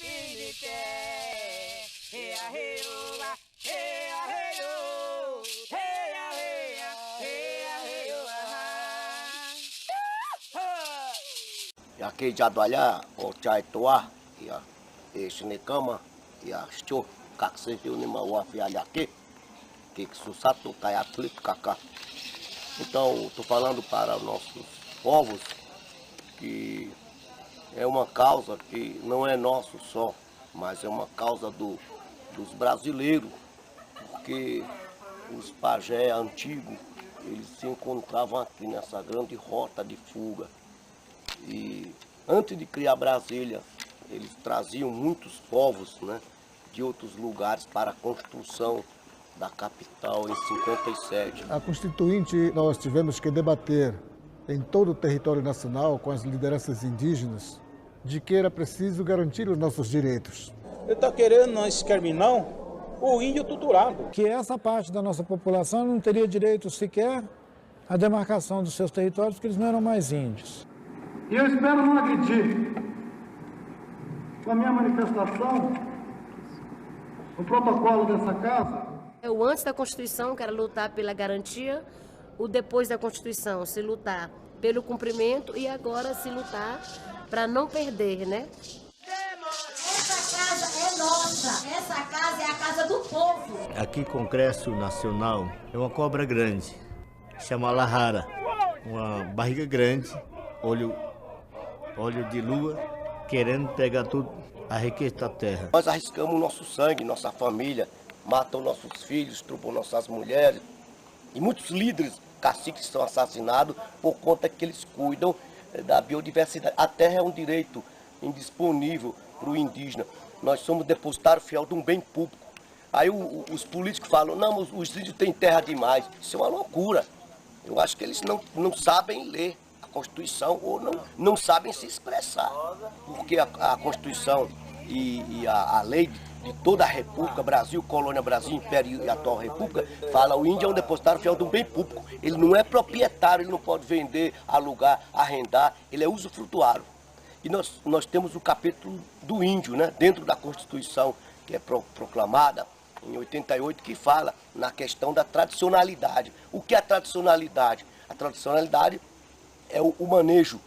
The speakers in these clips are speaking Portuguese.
quem me quer. Heia, heioa, heia, heio, heia, heia, heia, heioa. Yake jadwalnya ocai toa ya sinekama ya sto kakse ni mawafi alhake que susato cai atleta kaká. Então, estou falando para nossos povos que é uma causa que não é nosso só, mas é uma causa dos brasileiros, porque os pajé antigos, eles se encontravam aqui nessa grande rota de fuga. E antes de criar Brasília, eles traziam muitos povos, né, de outros lugares para a construção da capital em 57. A Constituinte nós tivemos que debater em todo o território nacional com as lideranças indígenas de que era preciso garantir os nossos direitos. Ele está querendo não exterminar o índio tuturado. Que essa parte da nossa população não teria direito sequer à demarcação dos seus territórios, porque eles não eram mais índios. E eu espero não agredir com a minha manifestação o protocolo dessa casa. O antes da Constituição, que era lutar pela garantia, o depois da Constituição, se lutar pelo cumprimento e agora se lutar para não perder, né? Essa casa é nossa, essa casa é a casa do povo. Aqui, Congresso Nacional, é uma cobra grande, chama Lahara, uma barriga grande, olho de lua, querendo pegar tudo, a riqueza da terra. Nós arriscamos o nosso sangue, nossa família, matam nossos filhos, trupam nossas mulheres. E muitos líderes, caciques, são assassinados por conta que eles cuidam da biodiversidade. A terra é um direito indisponível para o indígena. Nós somos depositário fiel de um bem público. Aí os políticos falam, não, os índios têm terra demais. Isso é uma loucura. Eu acho que eles não sabem ler a Constituição ou não sabem se expressar. Porque a Constituição e a lei de toda a República, Brasil, Colônia, Brasil, Império e atual República, fala o índio é um depositário fiel de um bem público. Ele não é proprietário, ele não pode vender, alugar, arrendar, ele é usufrutuário. E nós temos o capítulo do índio, né, dentro da Constituição, que é proclamada em 88, que fala na questão da tradicionalidade. O que é a tradicionalidade? A tradicionalidade é o manejo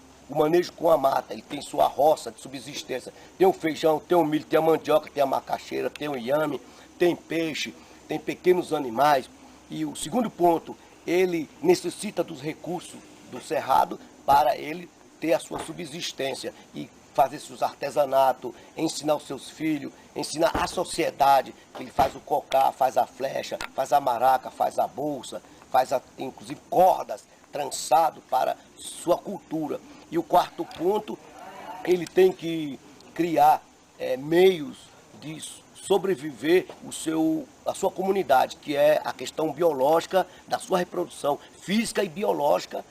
com a mata. Ele tem sua roça de subsistência. Tem o feijão, tem o milho, tem a mandioca, tem a macaxeira, tem o inhame, tem peixe, tem pequenos animais. E o segundo ponto, ele necessita dos recursos do cerrado para ele ter a sua subsistência e fazer seus artesanatos, ensinar os seus filhos, ensinar a sociedade. Ele faz o cocá, faz a flecha, faz a maraca, faz a bolsa, faz inclusive cordas, trançado para sua cultura. E o quarto ponto, ele tem que criar meios de sobreviver a sua comunidade, que é a questão biológica da sua reprodução física e biológica,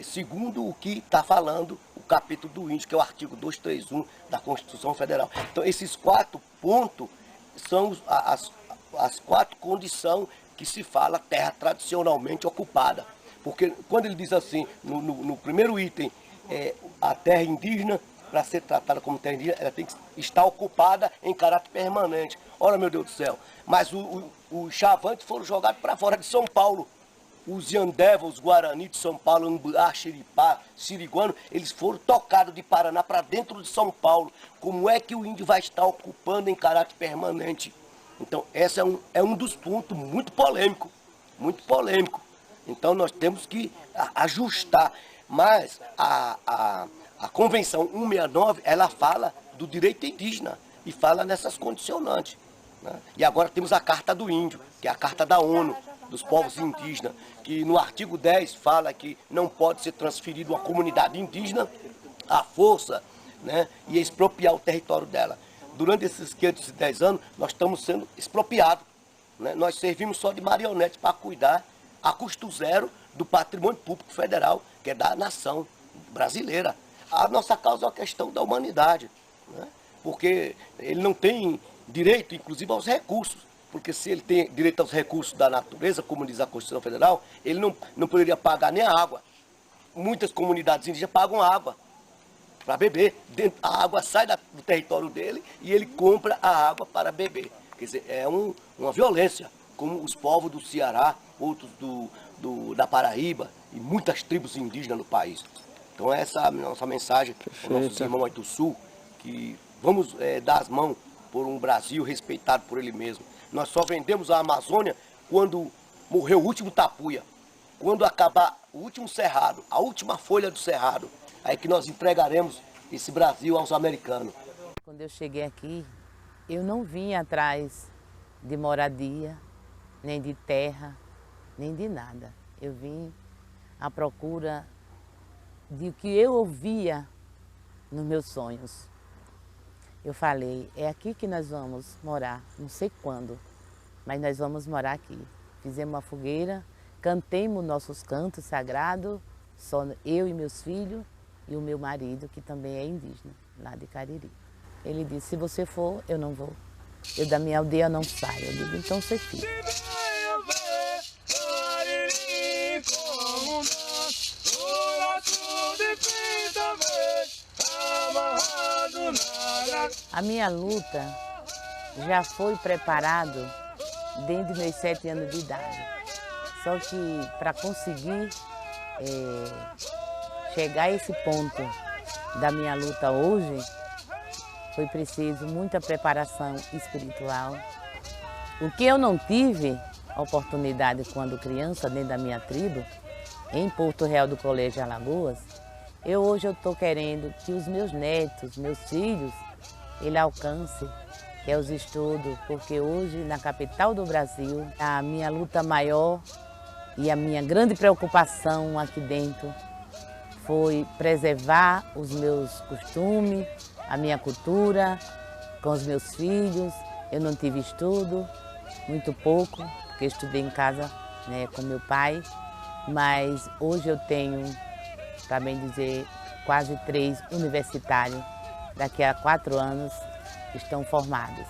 segundo o que está falando o capítulo do índio, que é o artigo 231 da Constituição Federal. Então, esses 4 pontos são as 4 condições que se fala terra tradicionalmente ocupada. Porque quando ele diz assim, no primeiro item, a terra indígena, para ser tratada como terra indígena, ela tem que estar ocupada em caráter permanente. Ora, meu Deus do céu, mas os chavantes foram jogados para fora de São Paulo. Os Yandeva, os Guarani de São Paulo, Ambuá, Xiripá, Siriguano, eles foram tocados de Paraná para dentro de São Paulo. Como é que o índio vai estar ocupando em caráter permanente? Então, esse é um dos pontos muito polêmico, muito polêmico. Então, nós temos que ajustar. Mas a Convenção 169, ela fala do direito indígena e fala nessas condicionantes, né? E agora temos a Carta do Índio, que é a Carta da ONU, dos povos indígenas, que no artigo 10 fala que não pode ser transferido uma comunidade indígena à força, né, e expropriar o território dela. Durante esses 510 anos, nós estamos sendo expropriados, né? Nós servimos só de marionetes para cuidar a custo zero do patrimônio público federal, que é da nação brasileira. A nossa causa é uma questão da humanidade, né? Porque ele não tem direito, inclusive, aos recursos. Porque se ele tem direito aos recursos da natureza, como diz a Constituição Federal, ele não poderia pagar nem a água. Muitas comunidades indígenas pagam água. para beber. A água sai do território dele e ele compra a água para beber. Quer dizer, é uma violência, como os povos do Ceará, outros da Paraíba e muitas tribos indígenas no país. Então essa é a nossa mensagem aos nossos irmãos aí do Sul, que vamos dar as mãos por um Brasil respeitado por ele mesmo. Nós só vendemos a Amazônia quando morreu o último tapuia, quando acabar o último cerrado, a última folha do cerrado, aí que nós entregaremos esse Brasil aos americanos. Quando eu cheguei aqui, eu não vim atrás de moradia, nem de terra, nem de nada. Eu vim à procura de o que eu ouvia nos meus sonhos. Eu falei, é aqui que nós vamos morar, não sei quando, mas nós vamos morar aqui. Fizemos uma fogueira, cantemos nossos cantos sagrados, só eu e meus filhos e o meu marido, que também é indígena, lá de Cariri. Ele disse, se você for, eu não vou. Eu da minha aldeia não saio. Eu digo, então você fica. A minha luta já foi preparado desde meus 7 anos de idade. Só que para conseguir chegar a esse ponto da minha luta hoje, foi preciso muita preparação espiritual. O que eu não tive oportunidade quando criança, dentro da minha tribo, em Porto Real do Colégio Alagoas, hoje eu estou querendo que os meus netos, meus filhos, ele alcance, que é os estudos, porque hoje, na capital do Brasil, a minha luta maior e a minha grande preocupação aqui dentro foi preservar os meus costumes, a minha cultura, com os meus filhos. Eu não tive estudo, muito pouco, porque eu estudei em casa, né, com meu pai, mas hoje eu tenho, para bem dizer, quase 3 universitários. Daqui a 4 anos estão formados.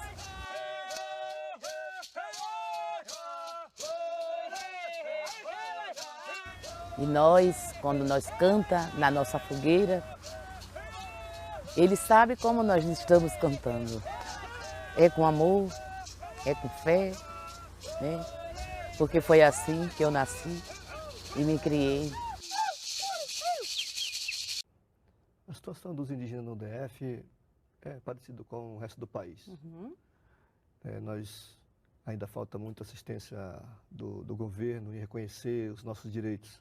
E nós, quando nós canta na nossa fogueira, ele sabe como nós estamos cantando. É com amor, é com fé, né? Porque foi assim que eu nasci e me criei. A situação dos indígenas no DF é parecida com o resto do país. Nós ainda falta muita assistência do governo em reconhecer os nossos direitos.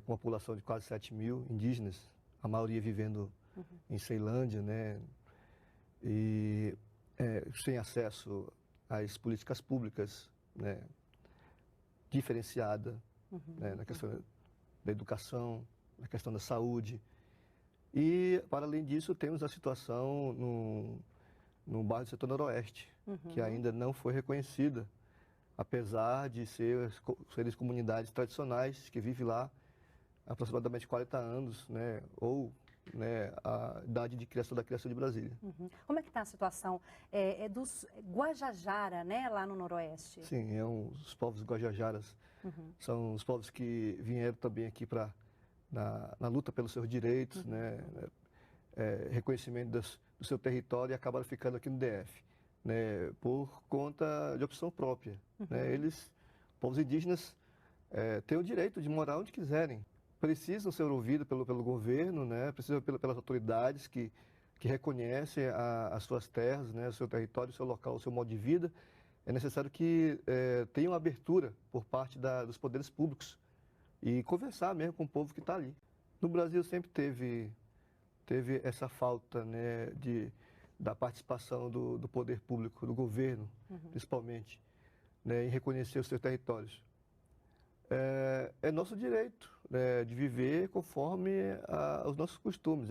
Com uma população de quase 7 mil indígenas, a maioria vivendo em Ceilândia, né? E sem acesso às políticas públicas, né? Diferenciada, né? Na questão da educação, na questão da saúde. E, para além disso, temos a situação no bairro do setor noroeste, que ainda não foi reconhecida, apesar de serem comunidades tradicionais que vivem lá há aproximadamente 40 anos, né, ou né, a idade de criação da criação de Brasília. Como é que está a situação dos Guajajara, né, lá no noroeste? Sim, os povos Guajajaras são os povos que vieram também aqui na luta pelos seus direitos, né, reconhecimento do seu território, e acabaram ficando aqui no DF, né, por conta de opção própria. Né, povos indígenas, têm o direito de morar onde quiserem, precisam ser ouvidos pelo governo, né, precisam pelas autoridades que reconhecem as suas terras, né, o seu território, o seu local, o seu modo de vida. É necessário que tenha uma abertura por parte dos poderes públicos e conversar mesmo com o povo que está ali. No Brasil sempre teve essa falta, né, da participação do poder público, do governo, principalmente, né, em reconhecer os seus territórios. É nosso direito, né, de viver conforme os nossos costumes.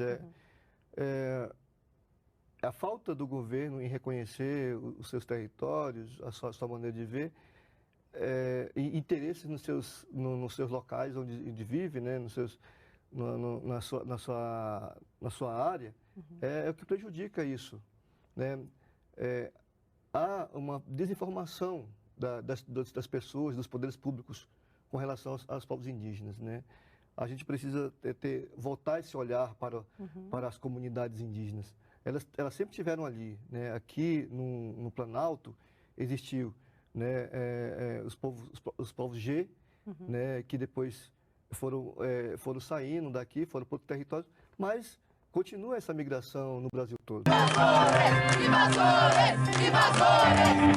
A falta do governo em reconhecer os seus territórios, a sua maneira de ver, interesses nos seus locais onde vive, né, na sua área, é o que prejudica isso. Né? Há uma desinformação das pessoas, dos poderes públicos com relação aos povos indígenas. Né? a gente precisa voltar esse olhar para as comunidades indígenas. Elas sempre estiveram ali, né? Aqui no Planalto existiu, né, os povos G, né, que depois foram saindo daqui, foram para outros territórios, mas continua essa migração no Brasil todo.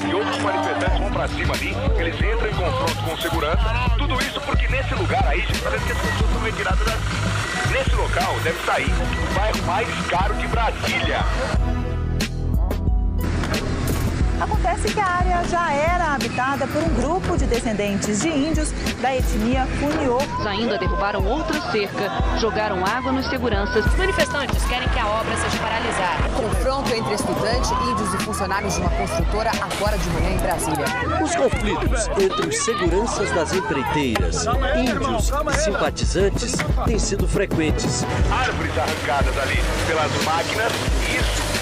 E outros manifestantes vão para cima ali, eles entram em confronto com segurança. Tudo isso porque nesse lugar aí, gente, parece que as pessoas estão retiradas daqui. Nesse local deve sair o bairro mais caro de Brasília. Acontece que a área já era habitada por um grupo de descendentes de índios da etnia Funiô. Ainda derrubaram outra cerca, jogaram água nos seguranças. Os manifestantes querem que a obra seja paralisada. Confronto entre estudantes, índios e funcionários de uma construtora agora de manhã em Brasília. Os conflitos entre os seguranças das empreiteiras, índios e simpatizantes têm sido frequentes. Árvores arrancadas ali pelas máquinas, isso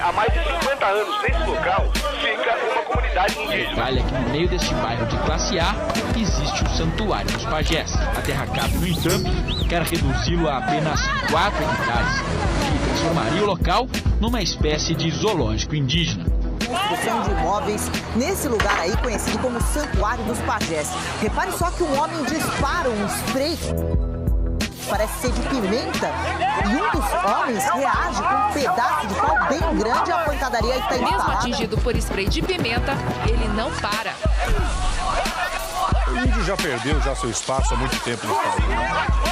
há mais de 50 anos nesse local fica uma comunidade indígena. Detalhe é que no meio deste bairro de classe A existe o Santuário dos Pajés. A Terra Cap, no entanto, quer reduzi-lo a apenas 4 hectares, que transformaria o local numa espécie de zoológico indígena. Construção de imóveis nesse lugar aí conhecido como Santuário dos Pajés. Repare só que um homem dispara um spray, parece ser de pimenta, e um dos homens reage com um pedaço de pau bem grande. A pancadaria está instalada. Mesmo atingido por spray de pimenta, ele não para. O índio já perdeu seu espaço há muito tempo no país.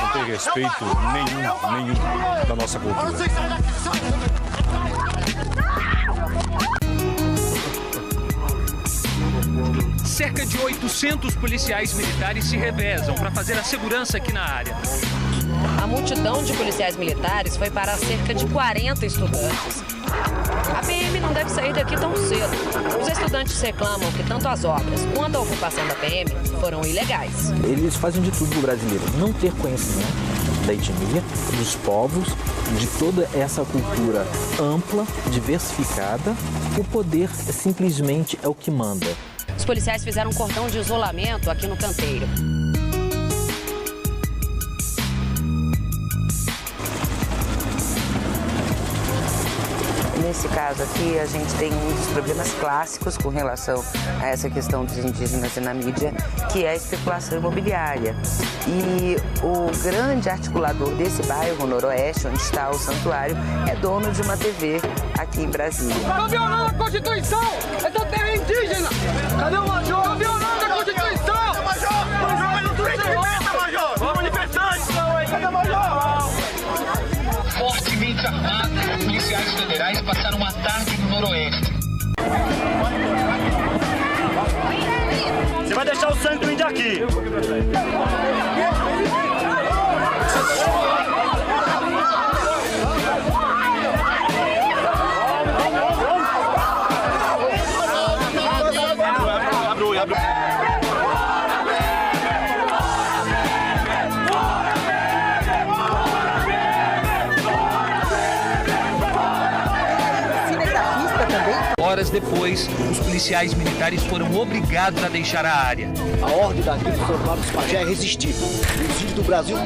Não tem respeito nenhum da nossa cultura. Cerca de 800 policiais militares se revezam para fazer a segurança aqui na área. A multidão de policiais militares foi para cerca de 40 estudantes. A PM não deve sair daqui tão cedo. Os estudantes reclamam que tanto as obras quanto a ocupação da PM foram ilegais. Eles fazem de tudo para o brasileiro não ter conhecimento da etnia, dos povos, de toda essa cultura ampla, diversificada. O poder simplesmente é o que manda. Os policiais fizeram um cordão de isolamento aqui no canteiro. Nesse caso aqui, a gente tem um dos problemas clássicos com relação a essa questão dos indígenas e na mídia, que é a especulação imobiliária. E o grande articulador desse bairro, Noroeste, onde está o santuário, é dono de uma TV aqui em Brasília. Estão violando a Constituição! Essa terra é indígena! Cadê o major? Estão violando a Constituição! Cadê o major? Major, não tem pimenta, major! Vamos manifestantes! Cadê o major? Fortemente armados, policiais federais passaram uma tarde no Noroeste. Você vai deixar o sangue do índio aqui. Horas depois, os policiais militares foram obrigados a deixar a área. A ordem daqui do Santuário dos Pajés é resistir. Os índios do Brasil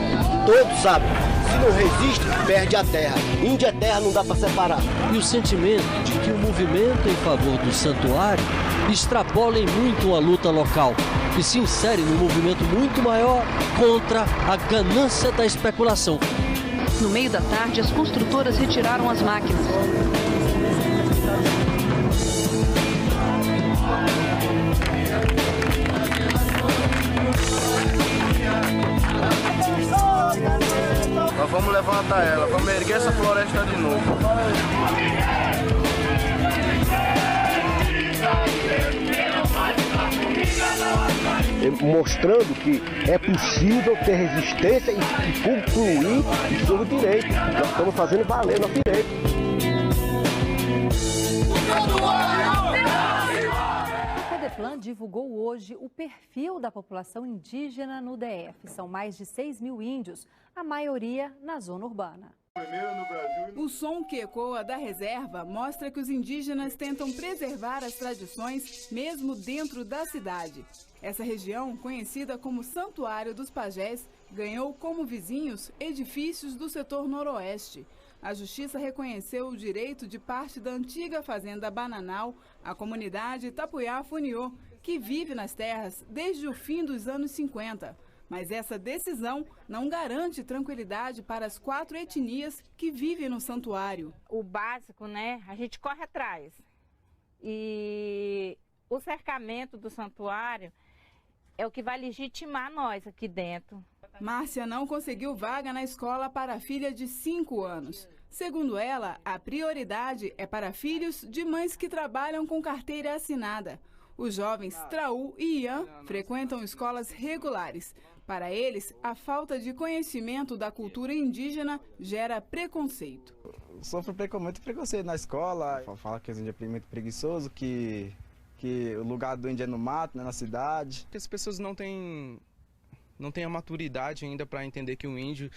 todos sabem. Se não resiste, perde a terra. Índio é terra, não dá para separar. E o sentimento de que o movimento em favor do santuário extrapola em muito uma luta local e se insere num movimento muito maior contra a ganância da especulação. No meio da tarde, as construtoras retiraram as máquinas. Nós vamos levantar ela, vamos erguer essa floresta de novo. Mostrando que é possível ter resistência e concluir o seu direito. Nós estamos fazendo valer nosso direito. O FEDEPLAN divulgou hoje o perfil da população indígena no DF. São mais de 6 mil índios, a maioria na zona urbana. O som que ecoa da reserva mostra que os indígenas tentam preservar as tradições mesmo dentro da cidade. Essa região, conhecida como Santuário dos Pajés, ganhou como vizinhos edifícios do setor noroeste. A Justiça reconheceu o direito de parte da antiga fazenda Bananal, a comunidade Itapuiá-Funiô, que vive nas terras desde o fim dos anos 50. Mas essa decisão não garante tranquilidade para as 4 etnias que vivem no santuário. O básico, né? A gente corre atrás. E o cercamento do santuário é o que vai legitimar nós aqui dentro. Márcia não conseguiu vaga na escola para a filha de 5 anos. Segundo ela, a prioridade é para filhos de mães que trabalham com carteira assinada. Os jovens Traú e Ian frequentam escolas regulares. Para eles, a falta de conhecimento da cultura indígena gera preconceito. Sofro muito preconceito na escola. Fala que o índio é muito preguiçoso, que o lugar do índio é no mato, não é na cidade. As pessoas não têm a maturidade ainda para entender que o índio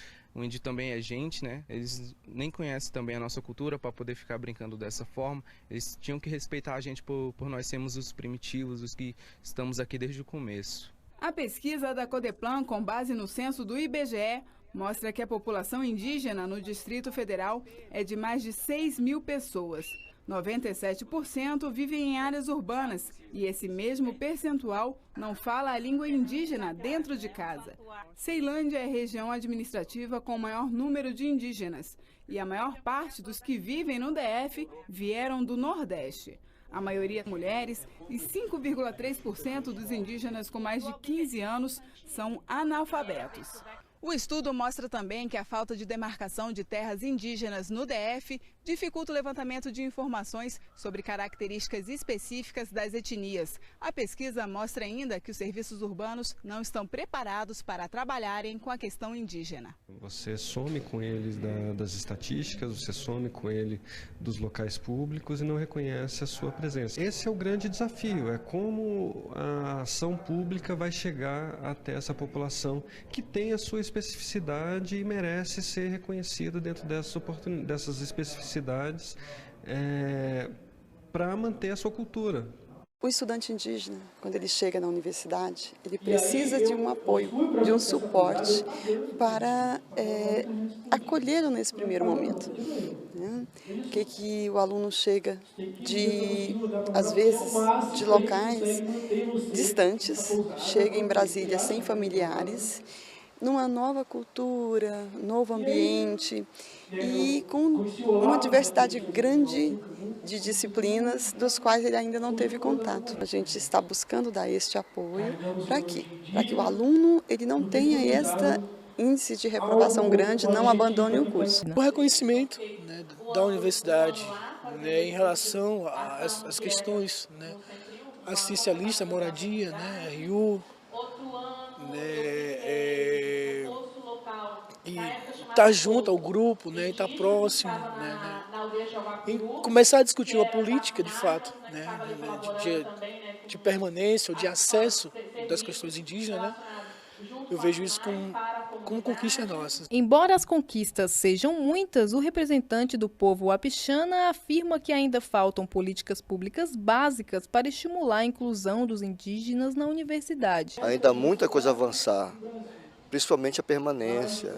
também é gente, né? Eles nem conhecem também a nossa cultura para poder ficar brincando dessa forma. Eles tinham que respeitar a gente por nós sermos os primitivos, os que estamos aqui desde o começo. A pesquisa da Codeplan, com base no censo do IBGE, mostra que a população indígena no Distrito Federal é de mais de 6 mil pessoas. 97% vivem em áreas urbanas e esse mesmo percentual não fala a língua indígena dentro de casa. Ceilândia é a região administrativa com o maior número de indígenas e a maior parte dos que vivem no DF vieram do Nordeste. A maioria mulheres e 5,3% dos indígenas com mais de 15 anos são analfabetos. O estudo mostra também que a falta de demarcação de terras indígenas no DF dificulta o levantamento de informações sobre características específicas das etnias. A pesquisa mostra ainda que os serviços urbanos não estão preparados para trabalharem com a questão indígena. Você some com eles das estatísticas, você some com ele dos locais públicos e não reconhece a sua presença. Esse é o grande desafio, é como a ação pública vai chegar até essa população que tem a sua especificidade e merece ser reconhecida dentro dessas especificidades para manter a sua cultura. O estudante indígena, quando ele chega na universidade, ele precisa de um apoio, de um suporte para acolhê-lo nesse primeiro momento. Né? Que o aluno chega às vezes, de locais distantes, chega em Brasília sem familiares, numa nova cultura, novo ambiente e com uma diversidade grande de disciplinas dos quais ele ainda não teve contato. A gente está buscando dar este apoio para quê? Para que o aluno ele não tenha este índice de reprovação grande, não abandone o curso. O reconhecimento, né, da universidade, né, em relação às questões, né, assistencialista, moradia, né, RU, e estar junto ao grupo, né, estar próximo, né, e começar a discutir uma política de fato, né, de permanência ou de acesso das questões indígenas, né. Eu vejo isso como conquistas nossas. Embora as conquistas sejam muitas, o representante do povo Wapixana afirma que ainda faltam políticas públicas básicas para estimular a inclusão dos indígenas na universidade. Ainda há muita coisa a avançar, principalmente a permanência.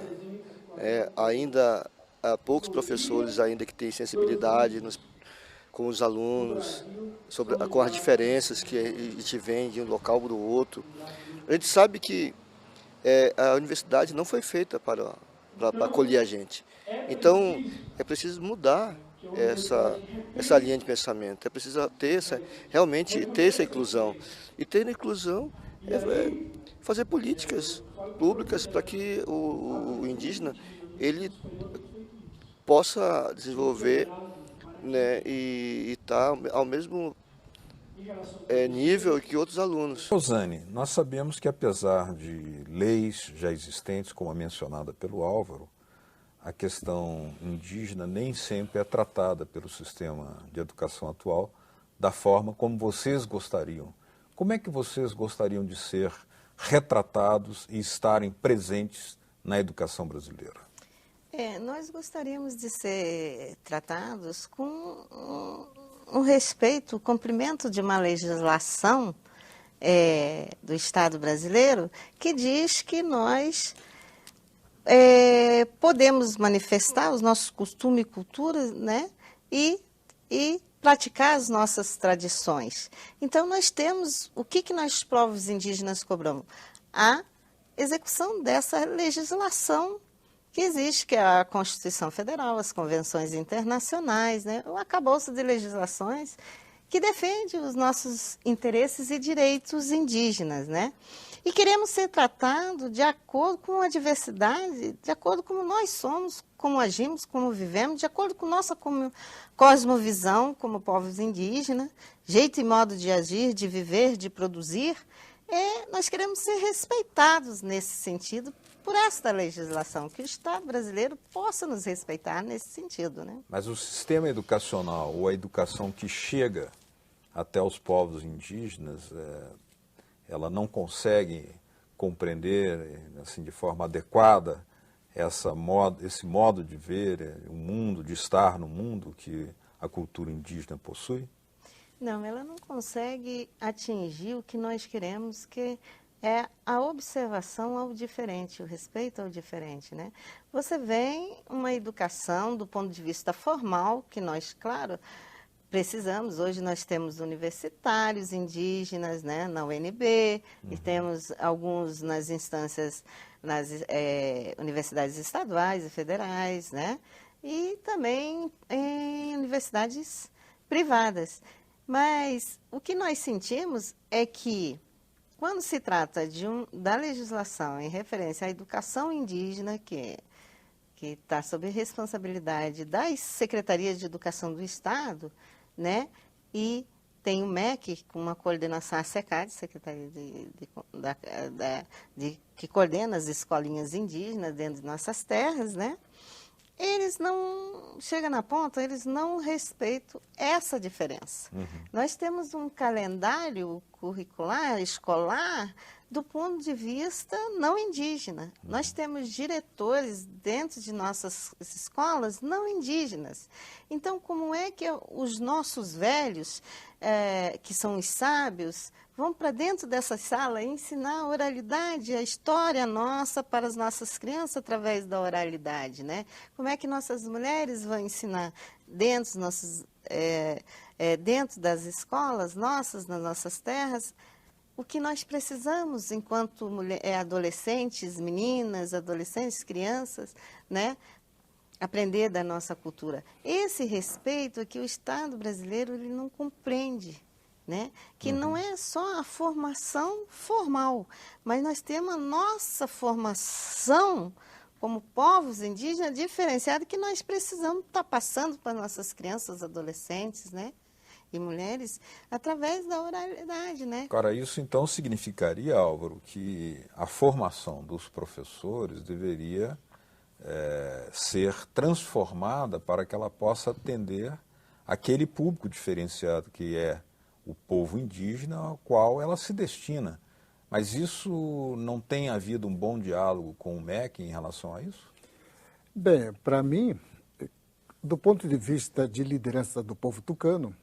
Ainda há poucos professores ainda que têm sensibilidade com os alunos, com as diferenças que a gente vem de um local para o outro. A gente sabe que a universidade não foi feita para acolher a gente. Então, é preciso mudar essa linha de pensamento. É preciso realmente ter essa inclusão. E ter a inclusão fazer políticas públicas para que o indígena ele possa desenvolver, né, e estar ao mesmo nível que outros alunos. Rosane, nós sabemos que apesar de leis já existentes, como a mencionada pelo Álvaro, a questão indígena nem sempre é tratada pelo sistema de educação atual da forma como vocês gostariam. Como é que vocês gostariam de ser retratados e estarem presentes na educação brasileira? Nós gostaríamos de ser tratados com um respeito, o cumprimento de uma legislação do Estado brasileiro que diz que nós podemos manifestar os nossos costumes e culturas, né? E praticar as nossas tradições. Então, nós temos, o que nós, povos indígenas, cobramos? A execução dessa legislação que existe, que é a Constituição Federal, as convenções internacionais, né? O arcabouço de legislações que defende os nossos interesses e direitos indígenas, né? E queremos ser tratados de acordo com a diversidade, de acordo com como nós somos, como agimos, como vivemos, de acordo com nossa cosmovisão como povos indígenas, jeito e modo de agir, de viver, de produzir. Nós queremos ser respeitados nesse sentido por esta legislação, que o Estado brasileiro possa nos respeitar nesse sentido, né? Mas o sistema educacional, ou a educação que chega até os povos indígenas, ela não consegue compreender assim, de forma adequada esse modo de ver o mundo, de estar no mundo que a cultura indígena possui? Não, ela não consegue atingir o que nós queremos, que é a observação ao diferente, o respeito ao diferente, né? Você vem uma educação do ponto de vista formal, que nós, claro, precisamos. Hoje nós temos universitários indígenas, né, na UNB, e temos alguns nas instâncias, nas universidades estaduais e federais, né? E também em universidades privadas. Mas o que nós sentimos é que, quando se trata da legislação em referência à educação indígena, que está sob responsabilidade das secretarias de educação do Estado, né? E tem o MEC, com uma coordenação, a SECAD, Secretaria que coordena as escolinhas indígenas dentro de nossas terras, né? Eles não, chega na ponta, eles não respeitam essa diferença. Nós temos um calendário curricular, escolar, do ponto de vista não indígena. Nós temos diretores dentro de nossas escolas não indígenas. Então, como é que os nossos velhos, que são os sábios, vão para dentro dessa sala ensinar a oralidade, a história nossa para as nossas crianças através da oralidade, né? Como é que nossas mulheres vão ensinar dentro das escolas nossas, nas nossas terras, o que nós precisamos enquanto adolescentes, meninas, adolescentes, crianças, né? Aprender da nossa cultura. Esse respeito é que o Estado brasileiro ele não compreende, né? Que não é só a formação formal, mas nós temos a nossa formação como povos indígenas diferenciada que nós precisamos estar passando para nossas crianças, adolescentes, né? E mulheres, através da oralidade, né? Agora, isso então significaria, Álvaro, que a formação dos professores deveria ser transformada para que ela possa atender aquele público diferenciado que é o povo indígena ao qual ela se destina. Mas isso não tem havido um bom diálogo com o MEC em relação a isso? Bem, para mim, do ponto de vista de liderança do povo tucano,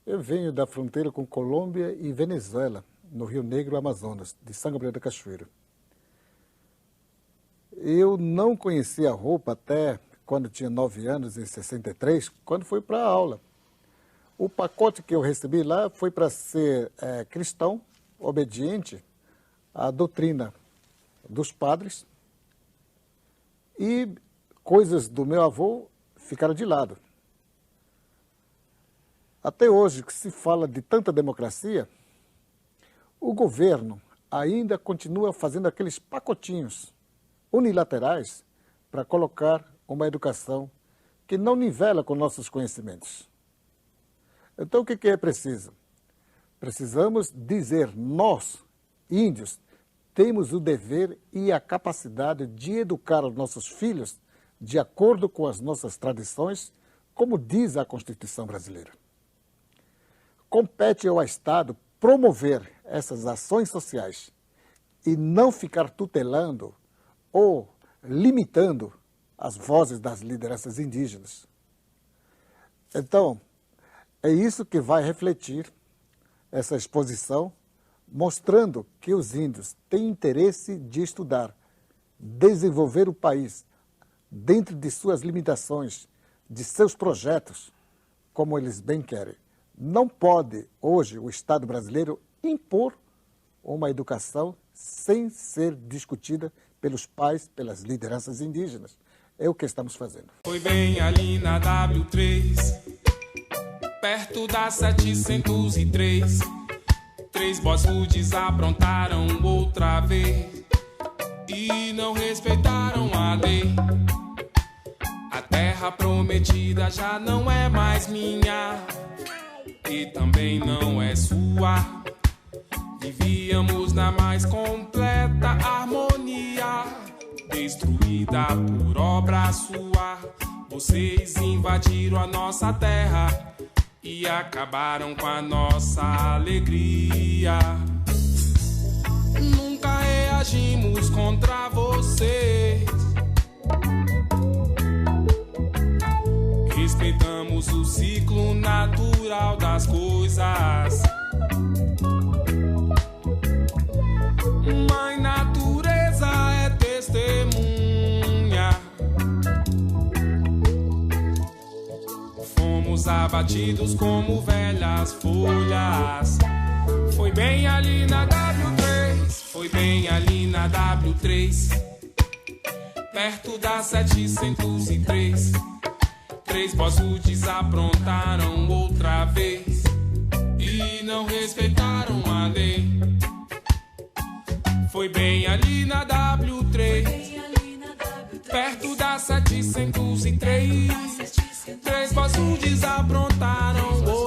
eu venho da fronteira com Colômbia e Venezuela, no Rio Negro, Amazonas, de São Gabriel da Cachoeira. Eu não conhecia a roupa até quando tinha 9 anos, em 63, quando fui para a aula. O pacote que eu recebi lá foi para ser cristão, obediente à doutrina dos padres, e coisas do meu avô ficaram de lado. Até hoje, que se fala de tanta democracia, o governo ainda continua fazendo aqueles pacotinhos unilaterais para colocar uma educação que não nivela com nossos conhecimentos. Então, o que é preciso? Precisamos dizer, nós, índios, temos o dever e a capacidade de educar os nossos filhos de acordo com as nossas tradições, como diz a Constituição brasileira. Compete ao Estado promover essas ações sociais e não ficar tutelando ou limitando as vozes das lideranças indígenas. Então, é isso que vai refletir essa exposição, mostrando que os índios têm interesse de estudar desenvolver o país dentro de suas limitações, de seus projetos, como eles bem querem. Não pode, hoje, o Estado brasileiro impor uma educação sem ser discutida pelos pais, pelas lideranças indígenas. É o que estamos fazendo. Foi bem ali na W3, perto da 703. 3 bossfoods aprontaram outra vez e não respeitaram a lei. A terra prometida já não é mais minha e também não é sua. Vivíamos na mais completa harmonia, destruída por obra sua. Vocês invadiram a nossa terra e acabaram com a nossa alegria. Nunca reagimos contra vocês. Respeitamos o ciclo natural das coisas. Mãe natureza é testemunha. Fomos abatidos como velhas folhas. Foi bem ali na W3, foi bem ali na W3, perto da 703. 3 bossfoods aprontaram outra vez e não respeitaram a lei. Foi bem ali na W3, perto da 703. 3 bossfoods aprontaram outra vez.